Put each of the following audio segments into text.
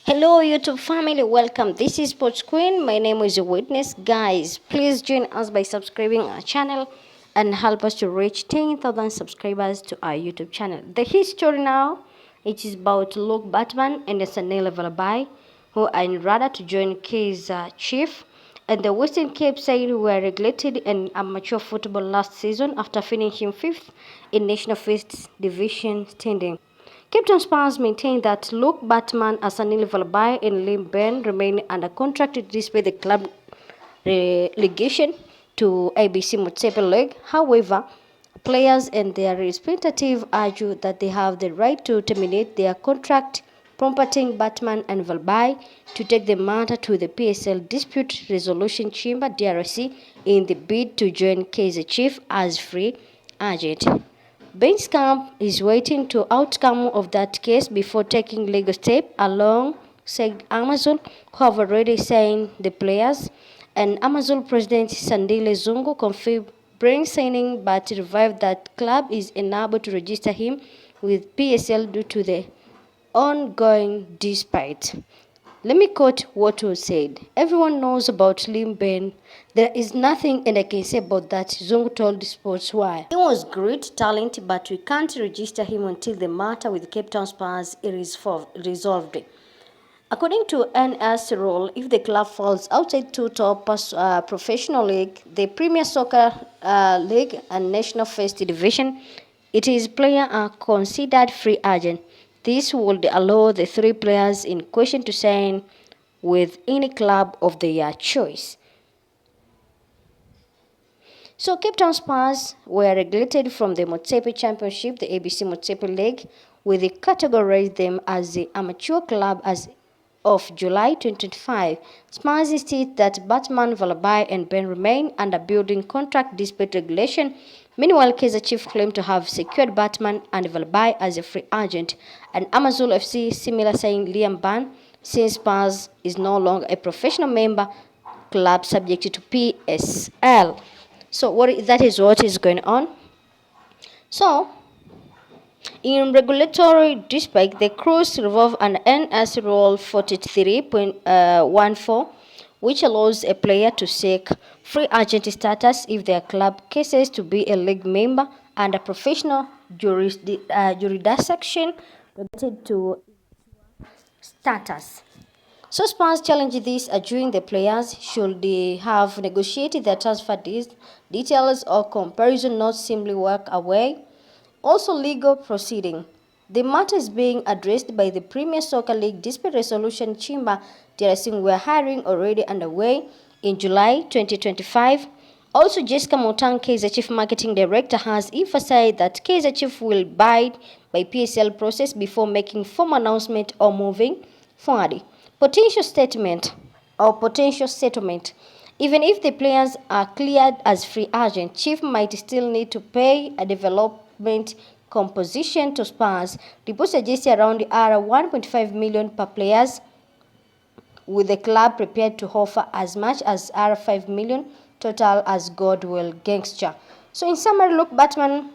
Hello YouTube family, welcome. This is Sports Queen. My name is Witness. Guys, please join us by subscribing our channel and help us to reach 10,000 subscribers to our YouTube channel. The history now, it is about Luke Baartman and Sanil Valebay, who are in radar to join Kaizer Chiefs. And the Western Cape side were regulated in amateur football last season after finishing 5th in National First Division standing. Captain Spurs maintained that Luke Baartman, Sanil Valebay, and Lim Ben remain under contract despite the club relegation to ABC Motsepe League. However, players and their representatives argue that they have the right to terminate their contract, prompting Baartman and Valebay to take the matter to the PSL Dispute Resolution Chamber (DRC) in the bid to join Kaizer Chiefs as free agent. Ben's camp is waiting to outcome of that case before taking legal steps alongside Amazon, who have already signed the players. And Amazon President Sandile Zungu confirmed Ben's signing but revived that club is unable to register him with PSL due to the ongoing dispute. Let me quote what was said. Everyone knows about Lim Ben. There is nothing and I can say about that, Zungu told Sports Wire. He was great talent, but we can't register him until the matter with Cape Town Spurs is resolved. According to NS rule, if the club falls outside two top professional league, the Premier Soccer League and National First Division, its players are considered free agent. This would allow the three players in question to sign with any club of their choice. So Cape Town Spurs were regulated from the Motsepe Championship, the ABC Motsepe League, with they categorized them as the amateur club as of July 2025. Spurs state that Baartman, Valebay, and Ben remain under building contract dispute regulation. Meanwhile, Kaizer Chiefs claim to have secured Baartman and Valebay as a free agent, and Amazon FC similar saying Liam Ban, since Spurs is no longer a professional member club subject to PSL. So that is what is going on. So in regulatory dispute, the crews revolve an NS Rule 43.14, which allows a player to seek free agent status if their club cases to be a league member and a professional jurisdiction related to status. So Spurs challenge this, arguing the players should they have negotiated their transfer details or comparison, not simply walk away. Also legal proceeding. The matter is being addressed by the Premier Soccer League Dispute Resolution Chamber, DRC, where hiring already underway in July 2025. Also, Jessica Motang, Kaizer Chief Marketing Director, has emphasized that Kaizer Chief will abide by PSL process before making formal announcement or moving forward. Potential settlement. Even if the players are cleared as free agents, Chief might still need to pay a development composition to Spurs. Reports suggest around R1.5 million per players, with the club prepared to offer as much as R5 million total as goodwill gangster. So in summary, Luke Baartman,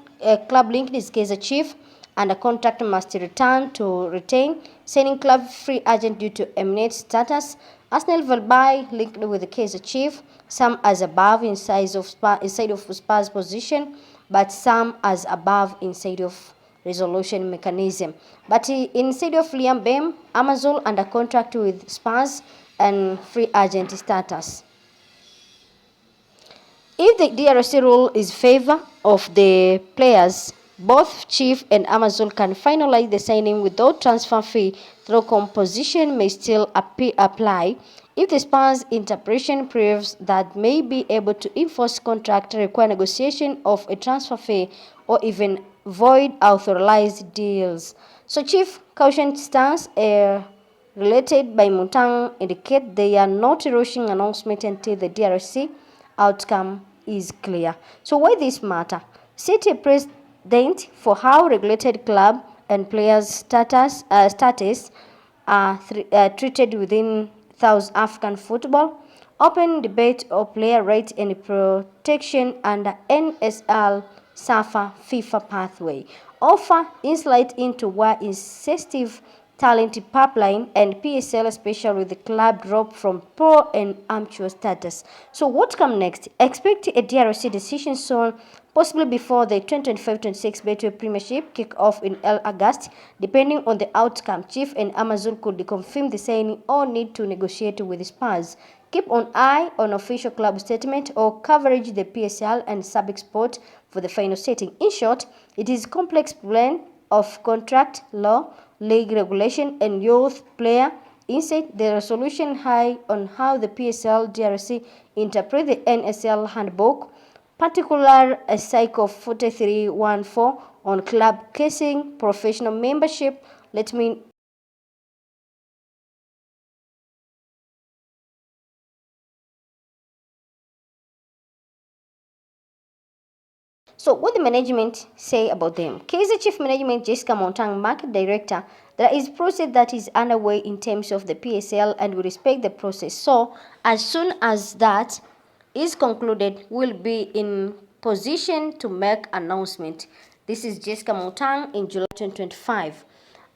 club linked is Kaizer Chief, and a contract must return to retain signing club free agent due to eminent status. Arsenal Valebay linked with the Kaizer Chief, some as above inside of Spurs position, but some as above inside of resolution mechanism. But inside of Liam Bem, Amazon under contract with Spurs and free agent status. If the DRC rule is favor of the players, both Chief and Amazon can finalize the signing without transfer fee, though composition may still apply. If the Spurs interpretation proves that may be able to enforce contract, require negotiation of a transfer fee, or even void authorized deals. So Chief caution stance related by Mutang indicate they are not rushing announcement until the DRC outcome is clear. So why this matter? Set a precedent for how regulated club and players' status are treated within South African football. Open debate of player rights and protection under NSL SAFA FIFA pathway. Offer insight into why insensitive talent pipeline, and PSL, especially with the club drop from pro and amateur status. So what comes next? Expect a DRC decision soon, possibly before the 2025-26 Betway Premiership kick-off in August, depending on the outcome. Chief and Amazon could confirm the signing or need to negotiate with Spurs. Keep an eye on official club statement or coverage the PSL and Subic Sport for the final setting. In short, it is a complex blend of contract, law, league regulation, and youth player insight. The resolution high on how the PSL DRC interpret the NSL handbook, particular a cycle 4314 on club casing, professional membership. Let me So what the management say about them? KZ Chief Management Jessica Montang, Market Director, there is process that is underway in terms of the PSL and we respect the process. So as soon as that is concluded, we'll be in position to make announcement. This is Jessica Montang in July 2025.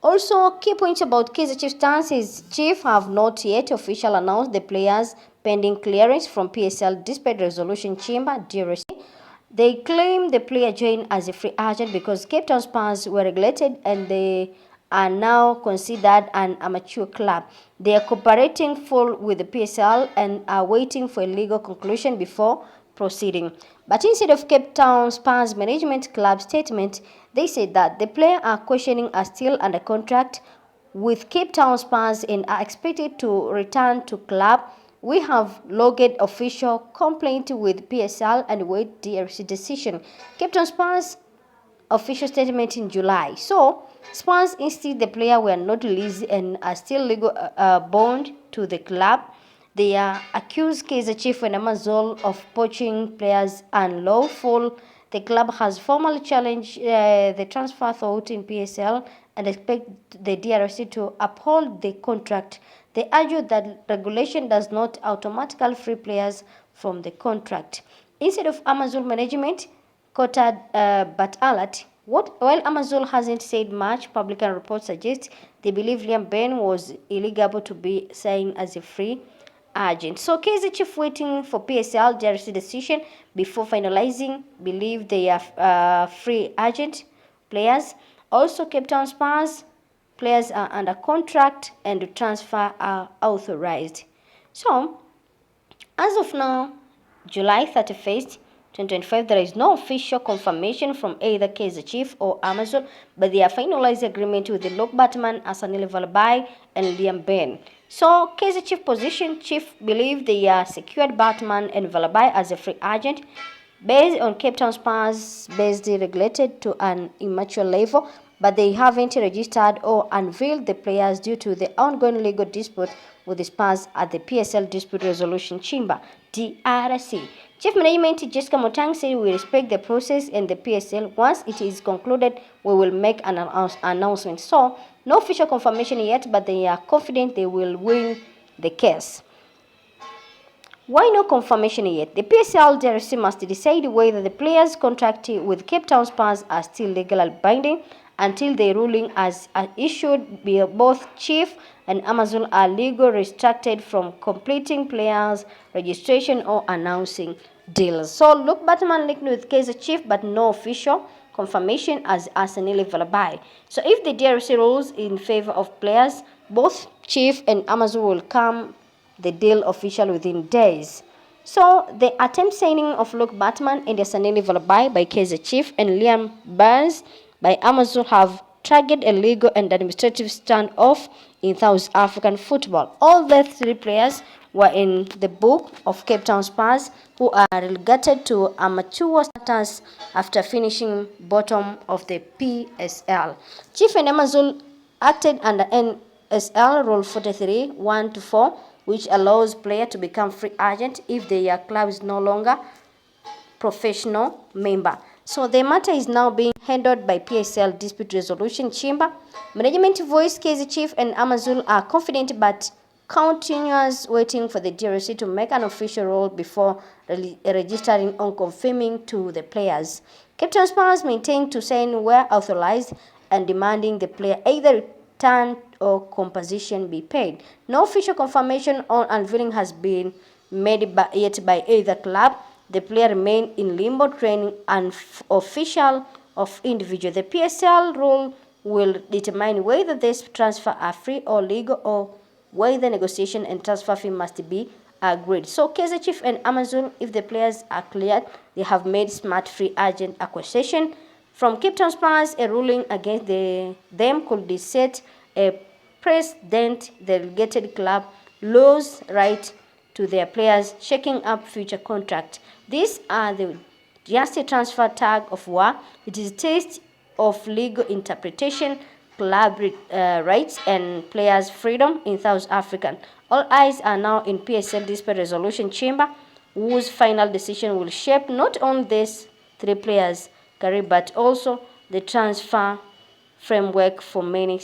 Also, key points about KZ Chief stance is Chief have not yet officially announced the players pending clearance from PSL dispute resolution chamber DRC. They claim the player joined as a free agent because Cape Town Spurs were regulated and they are now considered an amateur club. They are cooperating full with the PSL and are waiting for a legal conclusion before proceeding. But instead of Cape Town Spurs management club statement, they said that the player are questioning are still under contract with Cape Town Spurs and are expected to return to club. We have logged official complaint with PSL and wait DRC decision. Cape Town Spurs official statement in July. So Spurs insist the player were not released and are still legal bound to the club. They are accused Kaizer Chief and Amazon of poaching players unlawful. The club has formally challenged the transfer thought in PSL and expect the DRC to uphold the contract. They argue that regulation does not automatically free players from the contract. Instead of Amazon management, quoted but alert. While Amazon hasn't said much, public reports suggest they believe Liam Ben was illegal to be signed as a free agent. So KZ Chief waiting for PSL DRC decision before finalizing. Believe they are free agent players. Also, Cape Town Spurs players are under contract and transfer are authorized. So, as of now, July 31st, 2025, there is no official confirmation from either KZ Chief or Amazon, but they have finalized agreement with the ON Baartman Valebay and Liam Ben. So, KZ Chief position, Chief believe they are secured Baartman and Valebay as a free agent based on Cape Town Spurs based regulated to an immature level, but they haven't registered or unveiled the players due to the ongoing legal dispute with the Spurs at the PSL Dispute Resolution Chamber, DRC. Chief Management Jessica Motang said we respect the process and the PSL. Once it is concluded, we will make an announcement. So, no official confirmation yet, but they are confident they will win the case. Why no confirmation yet? The PSL DRC must decide whether the players' contract with Cape Town Spurs are still legally binding until the ruling as issued. Both Chief and Amazon are legally restricted from completing players' registration or announcing deals. So look, Baartman linked with KZ Chief, but no official confirmation as Arsenal Valebay. So if the DRC rules in favor of players, both Chief and Amazon will come the deal official within days. So the attempt signing of Luke Baartman and Arsenal Valebay by KZ Chief and Liam Burns by Amazon have triggered a legal and administrative standoff in South African football. All the three players were in the book of Cape Town Spurs, who are relegated to amateur status after finishing bottom of the PSL. Chief and Amazon acted under NSL Rule 43 1-4, which allows player to become free agent if their club is no longer professional member. So the matter is now being handled by PSL Dispute Resolution Chamber. Management voice KZ Chief and Amazon are confident but continuous waiting for the DRC to make an official rule before registering or confirming to the players. Cape Town Spurs maintain to sign where authorized and demanding the player either return or compensation be paid. No official confirmation on unveiling has been made yet by either club. The player remain in limbo, training unofficial of individual. The PSL rule will determine whether these transfers are free or legal, or whether negotiation and transfer fee must be agreed. So Kaizer Chiefs and Amazon, if the players are cleared, they have made smart free agent acquisition. From Cape Town Spurs, a ruling against them could set a precedent. The delegated club lose right to their players, shaking up future contract. These are the just a transfer tag of war. It is a test of legal interpretation, club rights, and players' freedom in South Africa. All eyes are now in PSL dispute resolution chamber, whose final decision will shape not only these three players' career but also the transfer framework for many.